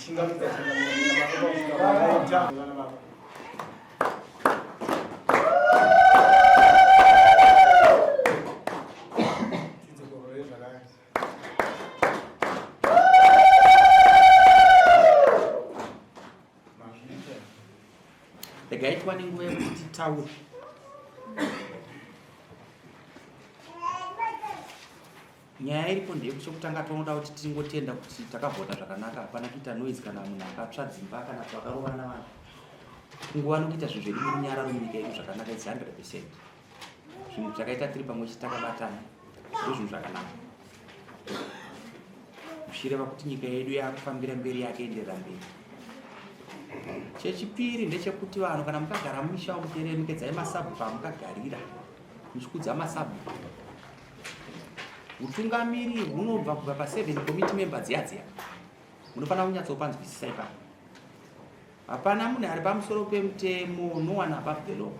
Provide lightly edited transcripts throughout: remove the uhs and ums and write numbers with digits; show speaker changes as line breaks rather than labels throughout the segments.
Ndagaitwa nenguva yekuti taure. Nyaya iripo ndeyekutanga tonoda kuti tingotenda kuti takavhota zvakanaka, hapana kuita noise kana munhu akatsva dzimba kana kuti vakarovana navanhu. Kunguva nokuita zvinhu zviri murunyararo munyika yedu zvakanaka, it's 100%. Zvinhu zvakaita tiri pamwe chete takabatana ndizvo zvinhu zvakanaka. Zvichireva kuti nyika yedu yakufambira mberi yakuenderera mberi. Chechipiri ndechekuti vanhu kana mukagara mumisha muteremekedzai masabhu pamukagarira, muchikudza masabhu. Utungamiri hunobva kubva pa7 committee members dziya. Munofanira kunyatsopanzwisisa ipapo. Hapana munhu ari pamusoro pemutemo, no one above the law.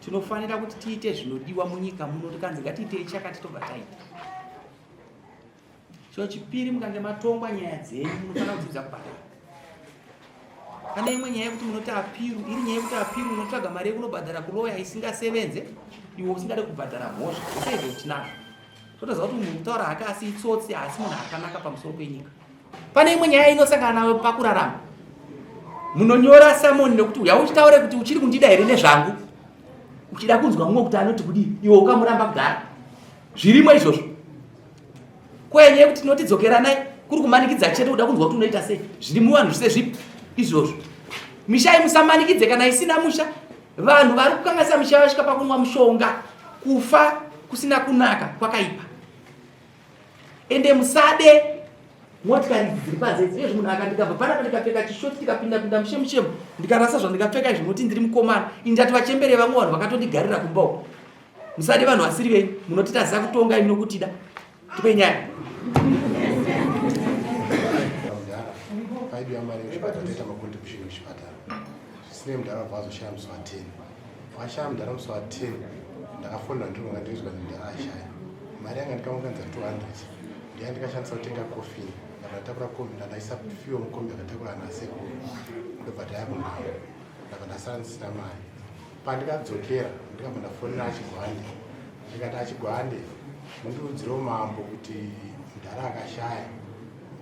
Tinofanira kuti tiite zvinodiwa munyika muno, tikanzi ngatiitei chakati tobva taita. Chechipiri, mukange matongwa nyaya dzenyu munofanira kudzidza kubhadhara. Kana imwe nyaya yekuti munoti apiru, iri nyaya yekuti apiru unotsvaga mari yekunobhadhara kuloya isingasevenze, iwe usingade kubhadhara mhosva, usaizo tinazvo. Totoziva kuti munhu kutaura hake asi itsotsi, asi munhu akanaka pamusoro penyika. Pane imwe nyaya inosangana nawe pakurarama. Munonyora samoni nekuti uya uchitaure kuti uchiri kundida here nezvangu. Uchida kunzwa mumwe kuti anoti kudii, iwe ukamuramba kugara. Zvirimo izvozvo. Kwenye kuti tinotidzokeranai, kuri kumanikidza chete kuda kunzwa kuti unoita sei. Zviri muvanhu zvise zvipi izvozvo. Misha imusamanikidze kana isina musha. Vanhu vari kukanganisa misha vasvika pakunwa mushonga. Kufa kusina kunaka kwakaipa. Ende musade motikari dziri panze dziri munhu akandikabva pana ndikapfeka chishoti tikapinda mushemu ndikarasa zvandikapfeka izvo noti ndiri mukomana indati vachembere vamwe vanhu vakatondigarira kumba. Musade vanhu vasiri venyu munoti taziva kutonga imi nokutida tipe nyaya.
Aidu yamari kuchipatara toita makontribution kuchipatara. Zvisine mudhara vazoshaya musi wa10. Washaya mudhara musi wa10 ndakafonera ndinonga ndinzwa mudhara ashaya. Mari yanga ndikamukanza 200. Ndiye ndikashandisa kutenga kofi. Ndakatakura kofi ndandaisa fuel mukombi akatakura ana sekuru. Ndobva tayakunayo. Ndakandasara ndisina mari. Pandikadzokera ndikabva ndafonera achigwande. Ndikati achigwande mundiudzirewo mambo kuti mudhara akashaya.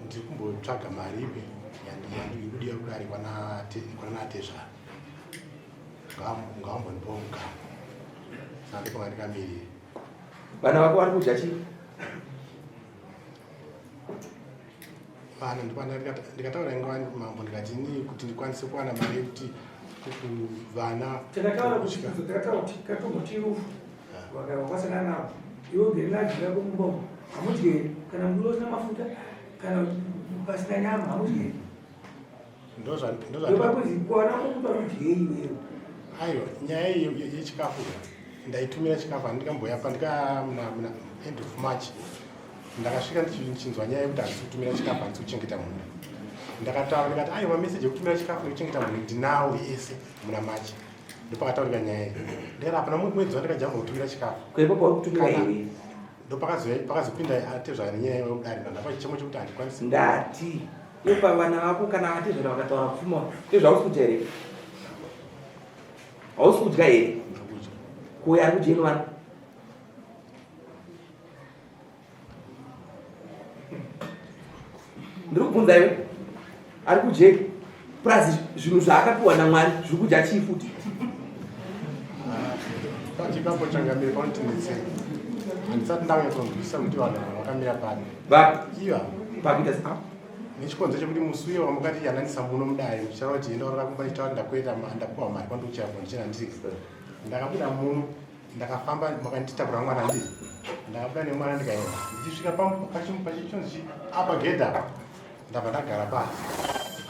Ndiri kumbotsvaga mari ipi yandiudiwa kudari kwanatezvara. Ngambonipawo mukana. Saka ndipo ndikamiri.
Vana vako vari kudya chii?
Vana ndikataura mambo ndikati inini kuti ndikwanise kuwana mari yekuti vana
takataura kuti katomoti rufu vakasangana navo iwe ugere nadyira kumumba hamudyeri kana muduro usina mafuta kana pasina nyama hamudyeri ndopakuzi kwana kokuta mudyei iwewe.
Aiwa nyaya yechikafu ndaitumira chikafu handikamboya muna end of March ndakasvika ndichinzwa nyaya yekuti handisi kutumira chikafu handisi kuchengeta munhu. Ndakataura ndikati aiwa meseji yekutumira chikafu nekuchengeta munhu ndinawo ese muna March. Ndopakataurika nyaya iyi ndikati hapana mwedzi wandikajamba kutumira chikafu ndopakazopinda atezvara nenyaya yekudari ndapa chichemo chekuti handikwanisi
ndati yopa vana vako kana vatezvara vakataura kupfuma ndezvausi kuita here hausi kudya here kuya ari kudyeni vana ndiri kubvunza iwe ari kudyeni plus zvinhu zvaakapiwa naMwari zviri kudya chii futi
chikapo changamiri panoti nditse handisati ndanyatsokunzwisisa kuti vanhu vakamira pano iva
pakuita
nechikonzo chekuti musi uyo wamukati yanandisa muno mudare muchitaura kuti enda warara kumba chitaura ndakuenda ndapuwa mari kwandokuchirafo ndichina ndiri ndakabuda muno ndakafamba makanditakura mwana ndiri ndakabuda nemwana ndikaenda ndichisvika pachichonzi apagedha ndabva ndagara pasi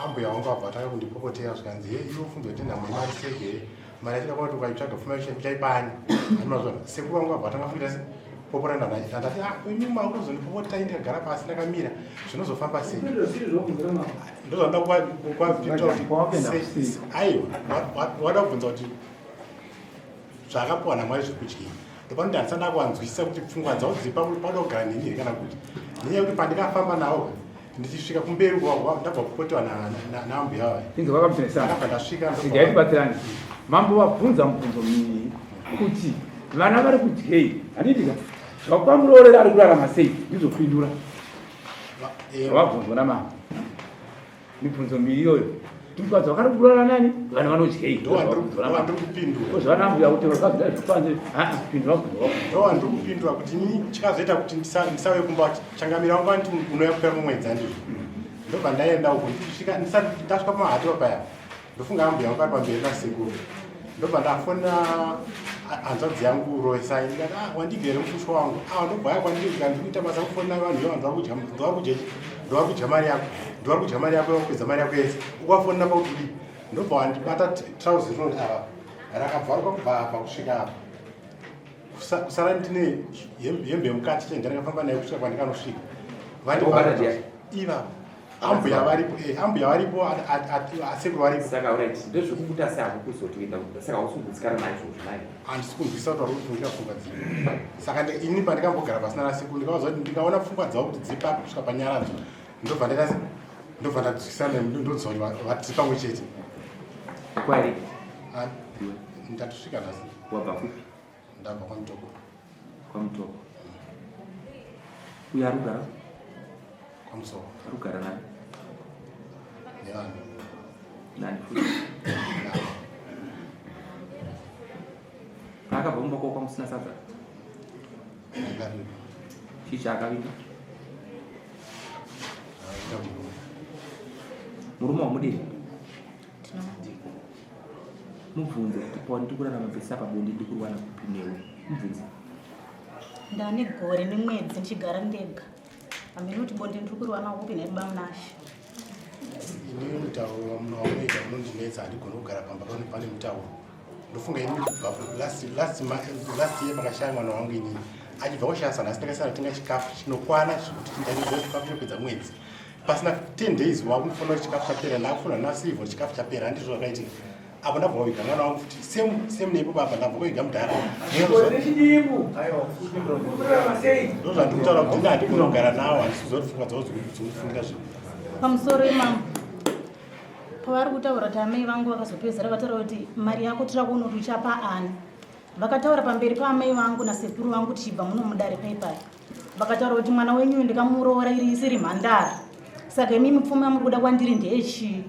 ambuya wangu abva ataka kundipopotera zvikanzi iwe funzo kuti ndamwe mari segere mari yachida kuti ukaitsvaga fumation uchaipani andimazvona sekuru wangu abva atanga kuita popora ndandati inyuma uri kuzondipopota ndikagara pasi ndakamira zvinozofamba sei ndozvanda aiwa wada kubvunza kuti zvakapiwa naMwari zviri kudyei ndopanoti handisanda kuwanzwisisa kuti pfungwa dzavo dzipa kuti panoda kugara neni here kana kuti nenyaya yekuti pandikafamba nawo ndichisvika kumberi ndabva kupotewa naambuya wayo
inzo vakamutenesana
ndasvika
sijaitibatsirani mambo vabvunza mubvunzo miviri kuti vana vari kudyei handitika zvakwamurorera ari kurarama sei ndizopindura vabvunzwa namambo mibvunzo miviri iyoyo timukadzi vakari kurara nani vana vanodyei ozvanambuya kuti vakazida zvipanze pindura
ndowandiri kupindura kuti ini chikazoita kuti ndisave kumba changamira wangu anti unouya kupera mumwedzi andizvo ndobva ndaenda uko ndisvika ndasvika pamahato paya ndofunga ambuya wangu ari pamberi nasekuru ndobva ndafonera hanzvadzi yangu roesai ndikati wandigere mufushwa wangu ndobva kwandiri kuita basa kufonera vanhu ndova kudya mari yako ndova kudya mari yako kwedza mari yako yese ukafonera pautudi ndobva wandibata trousi rinoti ava rakabvaruka kubva apa kusvika apa kusara ndine hembe yemukati chendandakafamba nayo kusvika kwandikanosvika iva ambuya varipo asekuru varipo
saka right ndezvekukuta saka kuzotoenda saka usungutsikana naizvozvo naye
handisi kunzwisa kuti vari kufungira pfungwa dziri saka ini pandikambogara pasina nasekuru ndikavaza kuti ndikaona pfungwa dzavo kuti dziri papi kusvika panyaradzo ndobva ndadzwisana ndodziva kuti vatiri pamwe chete
kwari
ndatosvika nhasi
wabva kupi
ndabva kwamutoko
uyo ari kugara
kwamusoko
ari kugara nani
nevanhu
nani futi paakabva mumaoko kwamusina sadza
akarima
chii chaakavimba murume wamudini mubvunze kuti pauni tiri kurarama bvesa pabonde ndiri kuwana kupi newe mubvunze
ndane gore nemwedzi ndichigara ndega hamene kuti bonde ndiri kuriwana upi nebamunashe
inini mutauro wamunoita unondinetsa handigoni kugara pamba pane mutauro ndofunga inini kubva last year pakashaya mwana wangu inini achibva kushasa nhasi ndakasara tenga chikafu chinokwana zvekuti ndaiziva chikafu chinopedza mwedzi pasina 10 days wakunofanira kuti chikafu chapera ndakufunga nasivho chikafu chapera handizvo zvakaitika apo ndabva kuiga mwana wangu futi same neipo baba ndabva kuiga mudhara ndozvandikutaura kuti ina handigoni kugara nawo handisizoa kuti pfungwa dzavo dzinofungira zvinhu
pamusoro imambo pavari kutaura kuti amai vangu vakazopedzera vataura kuti mari yako tira kuona kuti uchapa ani vakataura pamberi paamai vangu nasekuru vangu tichibva muno mudare paipai vakataura kuti mwana wenyu ndikamuroora iri isiri mhandara saka imi mipfumi yamuri kuda kwandiri ndeyechii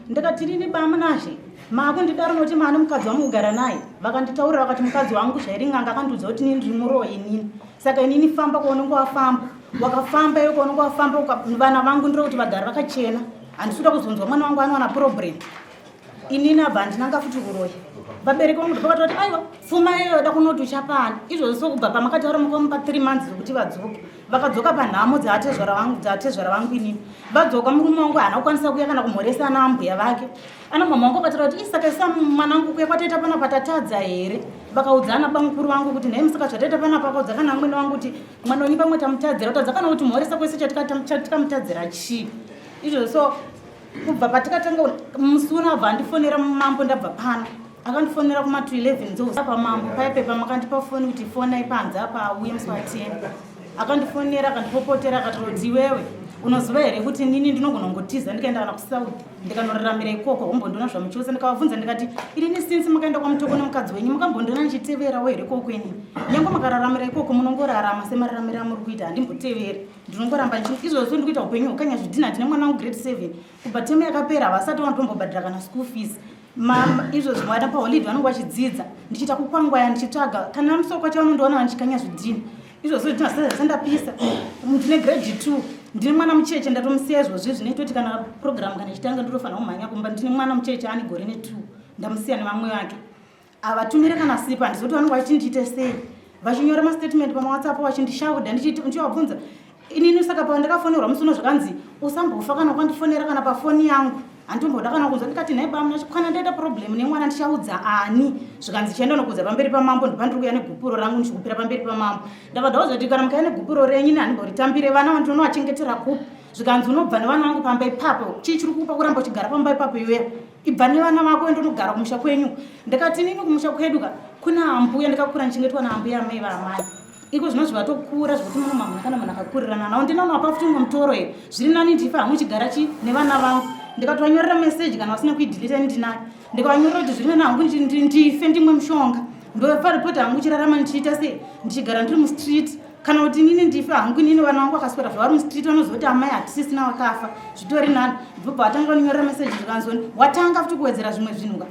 ndikati rini bamunazve makundidaro noti mani mukadzi wamugara naye vakanditaurira vakati mukadzi wangu zvairi n'anga akandiudza kuti nini ndirimurowa inini saka inini famba kwaunenge wafamba wakafamba iyo kwaunenge wafamba vana vangu ndiro kuti vagara vakachena handisuda kuzonzwa mwana wangu anowana problem inini abva handinanga futi kuroya vabereki vangu vakatoti aiwa pfuma iyo yoda kunoti uchapani izvozvo sokubva pamakataura mukamupa 3 months zokuti vadzoke vakadzoka panhamo dzaatezvara vangu inini vadzoka murume wangu haana kukwanisa kuya kana kumhoresa ana ambuya vake ana mama wangu akataura kuti isaka isa mwanangu kuya kwataita pana patatadza here vakaudzana bamukuru vangu kuti nhai musika zvataita pana pakaudza kana mwene wangu kuti mwana wenyu pamwe tamutadzira utadza kana kuti mhoresa kwese chatikamutadzira chii izvozvo so kubva patikatanga musi uno abva andifonera mumambo ndabva pano akandifonera kuma 211 nzopamambo paipepa makandipa foni kuti fonai panze apa auye musi wa10 akandifonera akandipopotera akataura kuti iwewe unoziva here kuti nini ndinogona kungotiza ndikaenda kana kusouth ndikanoraramira ikoko umbondiona zvamuchiusa ndikavabvunza ndikati irini sinsi makaenda kwamutoko nemukadzi wenyu makambondiona ndichiteverawo here kokweni nyange makararamira ikoko munongorarama semararamira amuri kuita handimboteveri ndinongoramba izvozvo ndikuita upenyu hukanya zvidhina ndine mwana wangu grade 7 kubva temu yakapera havasati vanotombobhadhira kana school fees izvozvo vana paholidhi vanonge vachidzidza ndichiita kukwangwaya ndichitsvaga kana musoko kwacho vanondiona vandichikanya zvidhina izvozvo ndinasendapisa ndine grade 2 ndine mwana mucheche ndatomusiya izvozvo zvinoitoti kana program kana ichitanga ndinofanira kumhanya kumba ndine mwana mucheche ane gore ne2 ndamusiya nemamwe vake avatumire kana sipa ndizoti vanonge vachindiite sei vachinyora mastatement pamawhatsapp vachindishauda ndichivabvunza inini saka pandakafonerwa musi uno zvakanzi usambofa kana ukandifonera kana pafoni yangu handitomboda kana kunzwa ndikati nhai baba kana ndaita problem nemwana ndichaudza ani zvikanzi chienda nokudza pamberi pamambo ndipandiri kuya negupuro rangu ndichikupira pamberi pamambo ndabva ndauza kuti kana mukaenda negupuro renyu ini handimboritambire vana vandinovachengetera kupi zvikanzi unobva nevana vangu pamba ipapo chii chiri kupa kuramba uchigara pamba ipapo iweyo ibva nevana vako endonogara kumusha kwenyu ndikati nini kumusha kweduka kuna ambuya ndikakura ndichengetwa naambuya amai vaamai iko zvinhu zvivatokura zvekuti muno mamuna kana munhu akakurirana nawo ndinoona pafuti umwe mutoro here zviri nani ndifa hamuchigara nevana vangu ndikatovanyorera meseji kana vasina kuidhilita ndinayo ndikavanyorera kuti zviri nani hangu ndife ndimwe mushonga ndoparipoti hangu chirarama ndichiita sei ndichigara ndiri mustreet kana kuti nini ndife hangu nini vana vangu vakaswera zvavari mustreet vanozoti amai hatisisina vakafa zvitori nani ndobva vatanga vanonyorera meseji zvikanzoni watanga futi kuwedzera zvimwe zvinhu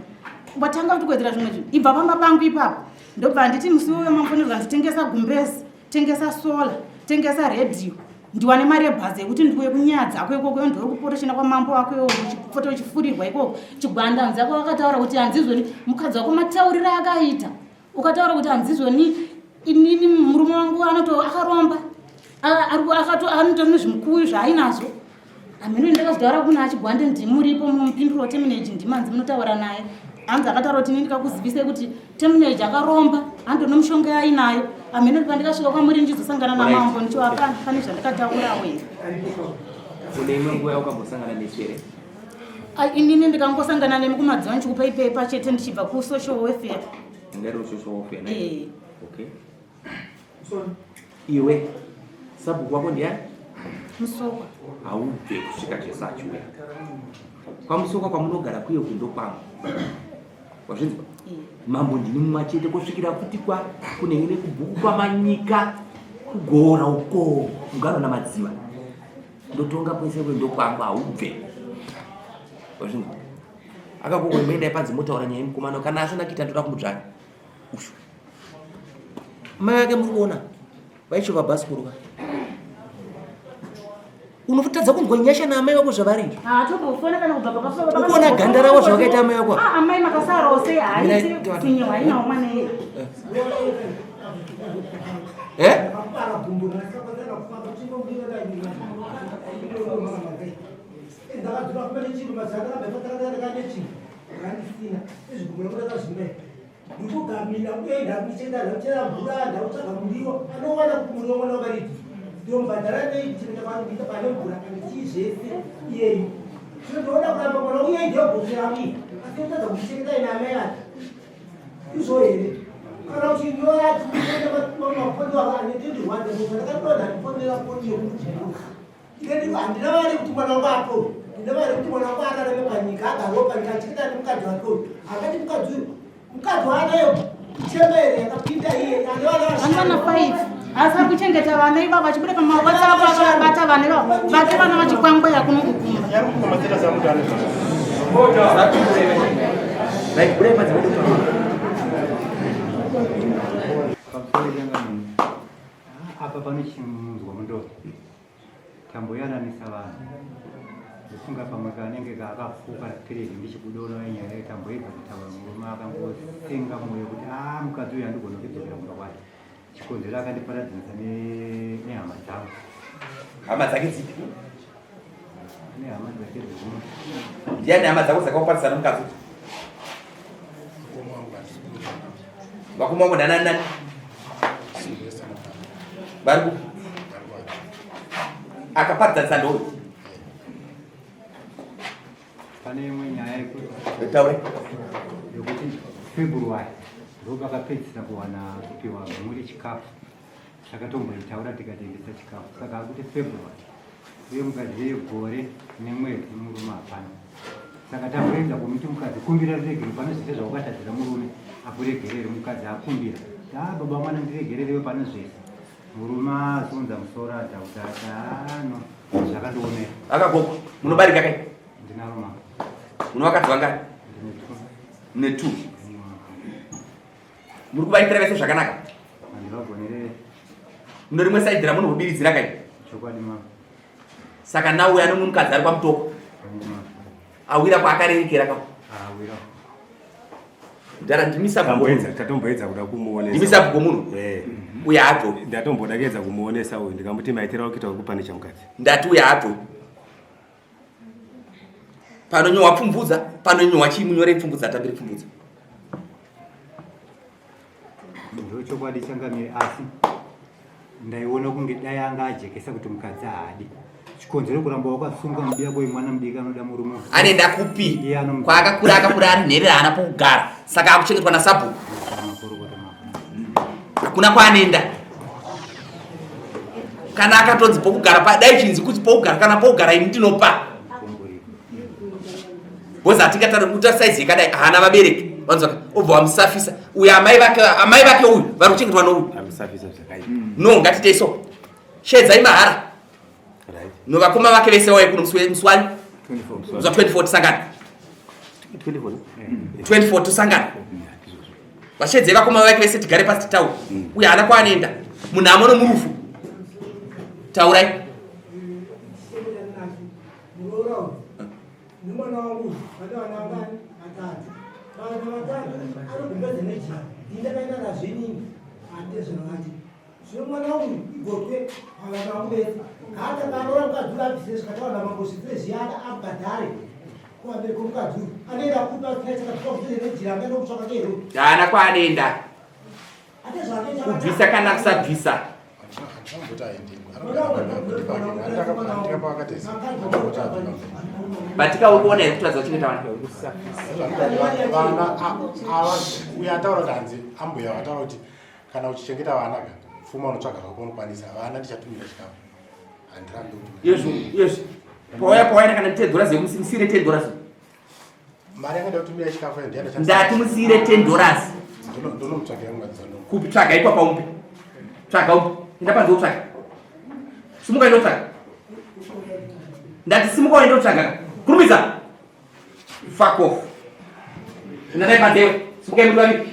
ibva pamba pangu ipapo ndobva handiti musi uyo mafonera nditengesa gumbezi tengesa sola tengesa redhiyo ndiwane mari yebhazi yekuti ndikuye kunyadza ako ikoko ndori kuporoshena kwamambo wako kupota uchifurirwa ikoko chigwandanzi ako vakataura kuti hanzizvoni mukadzi wako mataurira akaita ukataura kuti hanzizvoni inini murume wangu akaromba anotori nezvimukuyu zvaainazvo ameno ndakazotaura kuna achigwande ndimuripo mumupinduro temuneji ndimanzi munotaura naye hanzi akataura kuti nini ndikakuzivise kuti temuneji akaromba ando nomushonga yainayo ameno pandikasvika kwamuri ndizosangana namambo ndichivapana pane zvandikataurawo here
une imwe nguva yakambosangana neswere
inini ndikangosangana nemi kumadzimai ndikupa ipepa chete ndichibva kusocial welfare
ngaro social welfare okay iwe sabhuku wako ndiani
musokwa
haubve kusvika chesachuya kwamusokwa kwamunogara kuye kundo kwangu wazvinzwa mambo ndini mumwe chete kusvikira kuti kunenge kubhuku kwamanyika kugora uko kugara namadziva ndotonga kwese kwendo kwangu haubve wazvinzwa akakokomeendai panzi motaura nyaya yemukomano kana asina kuita ndoda kumudzvanya ushu mai vake muri kuona vaichova bhasikuru unotadza kunzwa nyasha naamai vako zvavariri ukuona ganda ravo zvavakaita amai vako
amai makasarawo sei haitifinyewa inawo mwana iye
ndikugamira kuenda kuchenda ndachera mvura ndautsvaga muriwo anowana kumuriwo mwana wakariti ndombandara neitinga vanobika pane mvura kandichii zvese iyeyi zvinotoona kuramba mwana uye ndiyogosirami asi utadza kuchengeta ina amai ati izvo here kana uchinyoya mafondo avo anetindihwanda ndakatoda ndifonera foni yekuchikura ine handina mari kuti mwana wangu apore ndina mari kuti mwana wangu ararame panyika agarewo panyika achikita nemukadzi wake uyu akati mukadzi uyu mukadzi wanayo kuchembere yakapinda iye
vana 5 asi kuchengeta vana ivavo vachibuda pamawhatsapp vakabata vana ivavo vake vana vachikwangwaya kunokukuma
apa pane chimunzwa mundoto tamboyananisa vanhu kufunga pamwe kanenge kaakafuka terezi ndichikudona nyaya yetamboibva kutaura murume akangosenga mwoyo kuti mukadzi uyu handigona kudzokera kumba kwake chikonzero akandiparadzanisa nehama dzangu
hama dzake dzipi
nehama dzake dzimwe
ndiani hama dzako dzakakuparisana nomukadzi vakoma wangu ndanani nani vari akaparadzanisa ndouyu
pane imwe nyaya
taure
yokuti February ndopakapedzisira kuwana kupiwa mhuri chikafu takatomboitaura tikatengesa chikafu saka akuti February uye mukadzi yegore nemwedzi murume hapana saka takuedza kumiti mukadzi kumbira riregere pane zvese zvaukatadzira murume akuregerere mukadzi akumbira baba mwana ndiregererewe pane zvese murume azunza musoro adzakuti no zvakandionera
akagoko munobarika kai
ndinaro mama
uno wakati wangani mune 2 muri kubaitira vese zvakanaka
handivagonere
muno rimwe saidhi ramunobiridzira kai
chokwadi mama
saka nauya nomunhukadzi ari kwamutoko awira kwaakarerekera ka
awira
ndara
tatomboedza kuda kumuonesa
ndimisabhuko munhu uya ato
ndatombodakedza kumuonesa uyu ndikamuti maitira kuita kukupa nechamukadzi
ndati uya ato panonyowa pfumvudza panonyowa chimunyore pfumvudza atambire pfumvudza
ndo chokwadi changamire asi ndaiona kunge dai anga ajekesa kuti mukadzi haadi chikonzero kuramba wakasunga mudiya koi mwana mudiki anoda murume
anoenda kupi kwaakakura akakura ari nherera haana pokugara saka akuchengetwa nasabhuku hakuna kwaanoenda kana akatonzi pokugara padai chinzi kuti pokugara kana pokugara ini ndinopa boza tikatara kuti size yakadai hana vabereki vanzoka obva vamusafisa uyu amai vake uyu vari kuchengetwa nouyu no ngatite so shedzai mahara novakoma vake vese wauya kuno muswani za 24 tisangana 24 tisangana vashedzai vakoma vake vese tigare pasi titaura uyu haana kwaanoenda munhamo nomurufu taurai
Nimwana wangu vana vangani atatu vana vatatu anogumbedza nejira ndinakaenda nazvenini andezvinakati zvino mwana uyu igotwe vana vangu vese hata kanora mukadzura abhisesi katawana mangosipirezi yaka abhadhare kuvabereko mukadzuru anoenda kupa kinaitakatukagubedza nejira angaenda kutsvaka kero
haana kwaanoenda kubvisa kana kusabvisa batikaona here kutadza kuchengeta
vana uyo ataura kuti hanzi ambuya wataura kuti kana uchichengeta vana pfuma unotsvaga zvako unokwanisa vana ndichatumira chikafu handirambi
yes pauya kana $10 musire $10
mari angada kutumira chikafu
ndati musire $10
ndonomutsvagira mungadzano
kupi tsvaga ikwa paumbe tsvaga upi enda panzi wotsvaga simuka enda wotsvaga ndati simuka waenda wotsvaga kurumidza fuck off ndadai panzeyo simuka imudiwa vipi